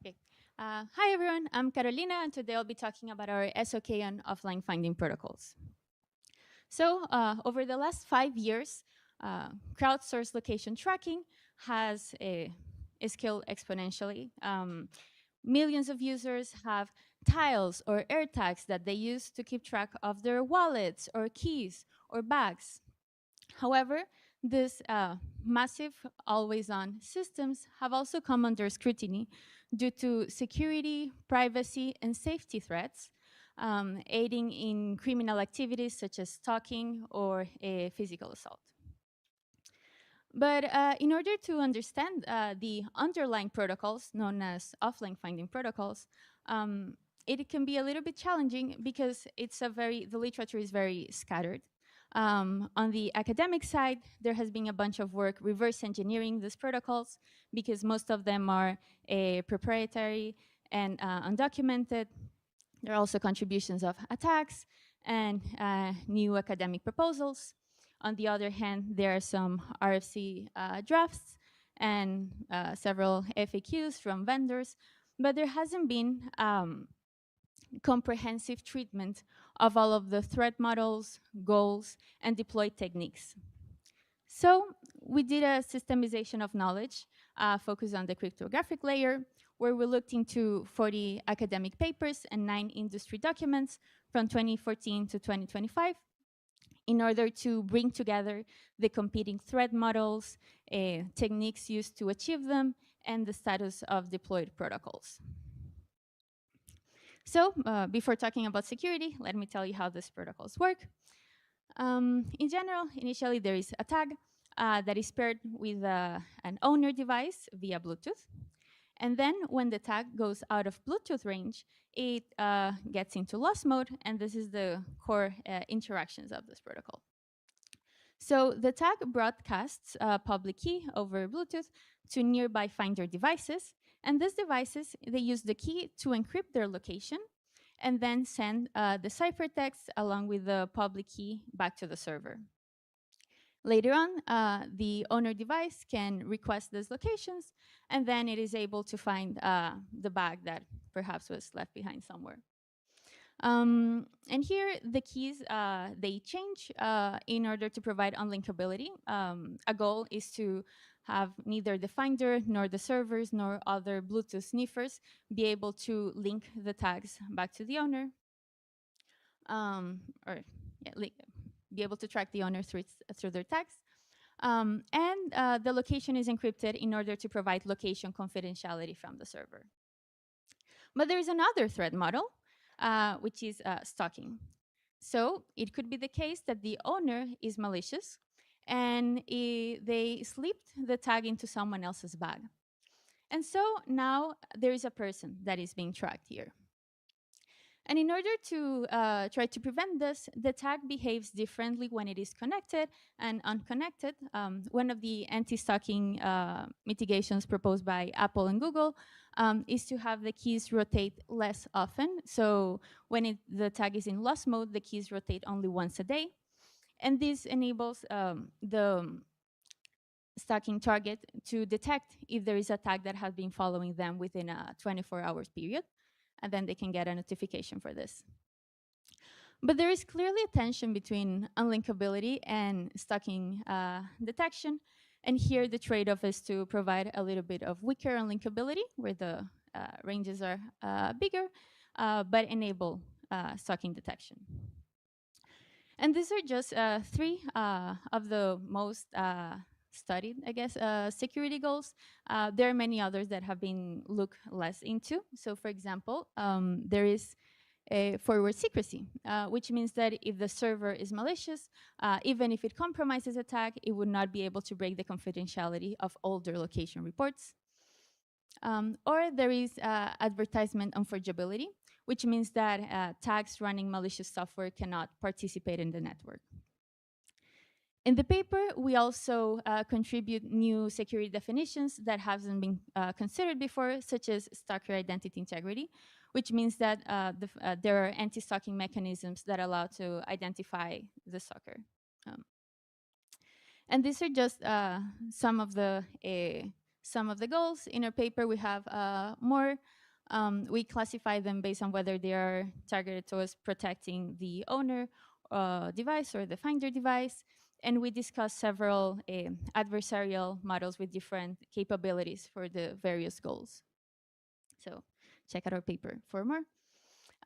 Okay. Hi, everyone. I'm Carolina, and today I'll be talking about our SoK and offline finding protocols. So, over the last 5 years, crowdsourced location tracking has scaled exponentially. Millions of users have tiles or air tags that they use to keep track of their wallets or keys or bags. However, these massive always-on systems have also come under scrutiny due to security, privacy, and safety threats, aiding in criminal activities such as stalking or a physical assault. But in order to understand the underlying protocols, known as offline finding protocols, it can be a little bit challenging because the literature is very scattered. On the academic side, there has been a bunch of work reverse engineering these protocols because most of them are proprietary and undocumented. There are also contributions of attacks and new academic proposals. On the other hand, there are some RFC drafts and several FAQs from vendors, but there hasn't been comprehensive treatment of all of the threat models, goals, and deployed techniques. So we did a systemization of knowledge focused on the cryptographic layer, where we looked into 40 academic papers and 9 industry documents from 2014 to 2025 in order to bring together the competing threat models, techniques used to achieve them, and the status of deployed protocols. So before talking about security, let me tell you how these protocols work. In general, initially there is a tag that is paired with an owner device via Bluetooth. And then when the tag goes out of Bluetooth range, it gets into loss mode, and this is the core interactions of this protocol. So the tag broadcasts a public key over Bluetooth to nearby finder devices, and these devices, they use the key to encrypt their location and then send the ciphertext along with the public key back to the server. Later on, the owner device can request these locations, and then it is able to find the bag that perhaps was left behind somewhere. And here, the keys, they change in order to provide unlinkability. A goal is to have neither the finder, nor the servers, nor other Bluetooth sniffers be able to link the tags back to the owner. Be able to track the owner through their tags. And the location is encrypted in order to provide location confidentiality from the server. But there is another threat model, which is stalking. So it could be the case that the owner is malicious and they slipped the tag into someone else's bag. And so now there is a person that is being tracked here. And in order to try to prevent this, the tag behaves differently when it is connected and unconnected. One of the anti-stalking mitigations proposed by Apple and Google is to have the keys rotate less often. So when the tag is in loss mode, the keys rotate only once a day. And this enables the stalking target to detect if there is a tag that has been following them within a 24-hour period, and then they can get a notification for this. But there is clearly a tension between unlinkability and stalking detection. And here the trade-off is to provide a little bit of weaker unlinkability, where the ranges are bigger, but enable stalking detection. And these are just 3 of the most studied, I guess, security goals. There are many others that have been looked less into. So for example, there is a forward secrecy, which means that if the server is malicious, even if it compromises a tag, it would not be able to break the confidentiality of all their location reports. Or there is advertisement unforgeability, which means that tags running malicious software cannot participate in the network. In the paper, we also contribute new security definitions that haven't been considered before, such as stalker identity integrity, which means that there are anti-stalking mechanisms that allow to identify the stalker. And these are just some of the some of the goals. In our paper, we have more. We classify them based on whether they are targeted towards protecting the owner device or the finder device. And we discuss several adversarial models with different capabilities for the various goals. So check out our paper for more.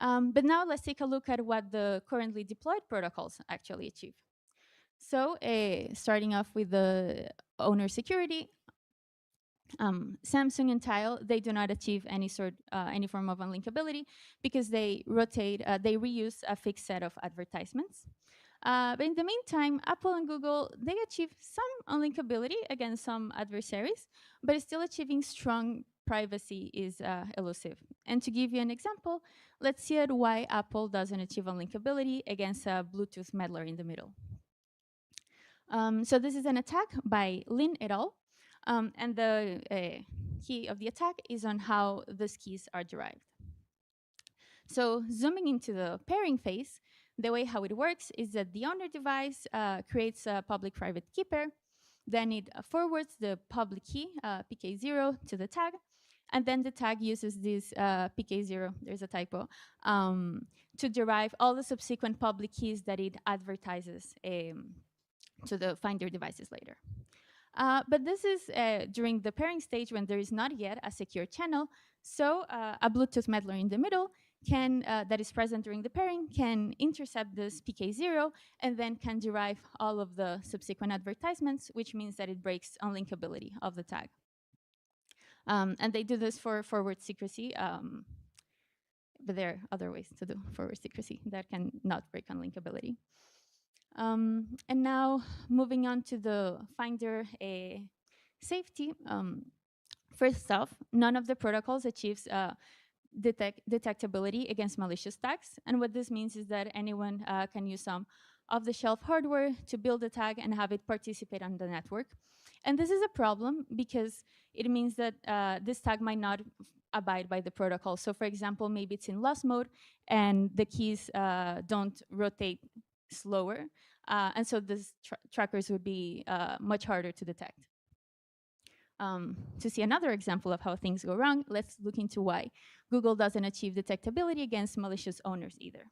But now let's take a look at what the currently deployed protocols actually achieve. So starting off with the owner security, Samsung and Tile, they do not achieve any form of unlinkability because they reuse a fixed set of advertisements. But in the meantime, Apple and Google, they achieve some unlinkability against some adversaries, but still achieving strong privacy is elusive. And to give you an example, let's see at why Apple doesn't achieve unlinkability against a Bluetooth meddler in the middle. So this is an attack by Lin et al. And the key of the attack is on how these keys are derived. So zooming into the pairing phase, the way how it works is that the owner device creates a public-private key pair, then it forwards the public key, PK0, to the tag, and then the tag uses this PK0, there's a typo, to derive all the subsequent public keys that it advertises to the finder devices later. But this is during the pairing stage when there is not yet a secure channel. So a Bluetooth meddler in the middle that is present during the pairing can intercept this PK0 and then can derive all of the subsequent advertisements, which means that it breaks unlinkability of the tag. And they do this for forward secrecy, but there are other ways to do forward secrecy that can not break unlinkability. And now moving on to the finder safety. First off, none of the protocols achieves detectability against malicious tags. And what this means is that anyone can use some off-the-shelf hardware to build a tag and have it participate on the network. And this is a problem because it means that this tag might not abide by the protocol. So for example, maybe it's in loss mode and the keys don't rotate slower. And so these trackers would be much harder to detect. To see another example of how things go wrong, let's look into why Google doesn't achieve detectability against malicious owners either.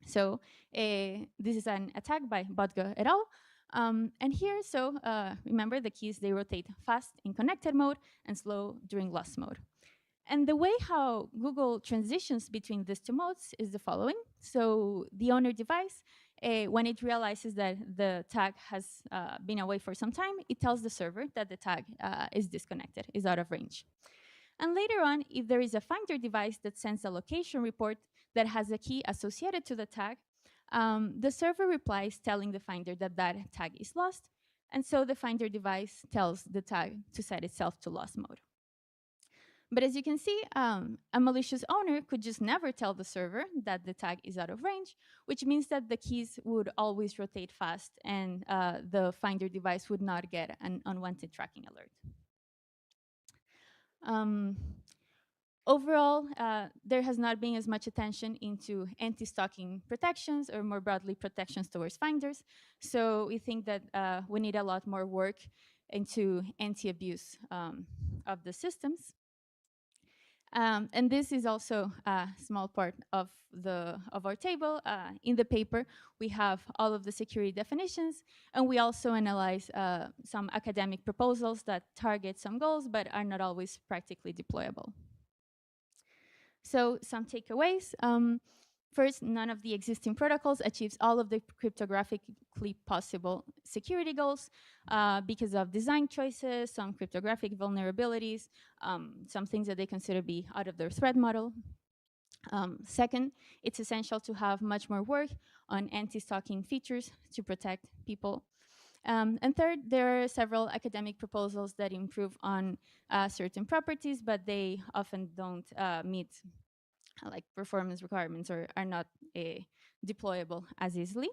So this is an attack by Bodga et al. And here, remember the keys, they rotate fast in connected mode and slow during lost mode. And the way how Google transitions between these two modes is the following. So the owner device, when it realizes that the tag has been away for some time, it tells the server that the tag is disconnected, is out of range. And later on, if there is a finder device that sends a location report that has a key associated to the tag, the server replies telling the finder that that tag is lost. And so the finder device tells the tag to set itself to lost mode. But as you can see, a malicious owner could just never tell the server that the tag is out of range, which means that the keys would always rotate fast and the finder device would not get an unwanted tracking alert. Overall, there has not been as much attention into anti-stalking protections or more broadly protections towards finders. So we think that we need a lot more work into anti-abuse of the systems. And this is also a small part of our table. In the paper, we have all of the security definitions, and we also analyze some academic proposals that target some goals but are not always practically deployable. So some takeaways. First, none of the existing protocols achieves all of the cryptographically possible security goals because of design choices, some cryptographic vulnerabilities, some things that they consider be out of their threat model. Second, it's essential to have much more work on anti-stalking features to protect people. And third, there are several academic proposals that improve on certain properties, but they often don't meet like performance requirements or are not deployable as easily.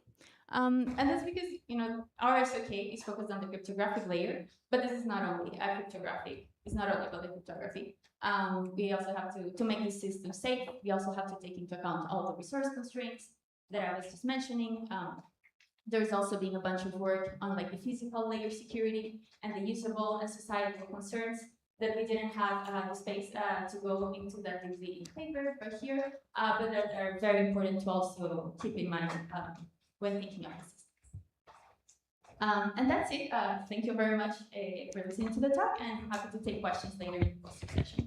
And that's because our SoK is focused on the cryptographic layer, but this is not only it's not only about the cryptography. We also have to make the system safe, we also have to take into account all the resource constraints that I was just mentioning. There's also been a bunch of work on like the physical layer security and the usable and societal concerns that we didn't have the space to go into that deeply in paper right here, but that are very important to also keep in mind when thinking of the systems. And that's it. Thank you very much for listening to the talk, and I'm happy to take questions later in the session.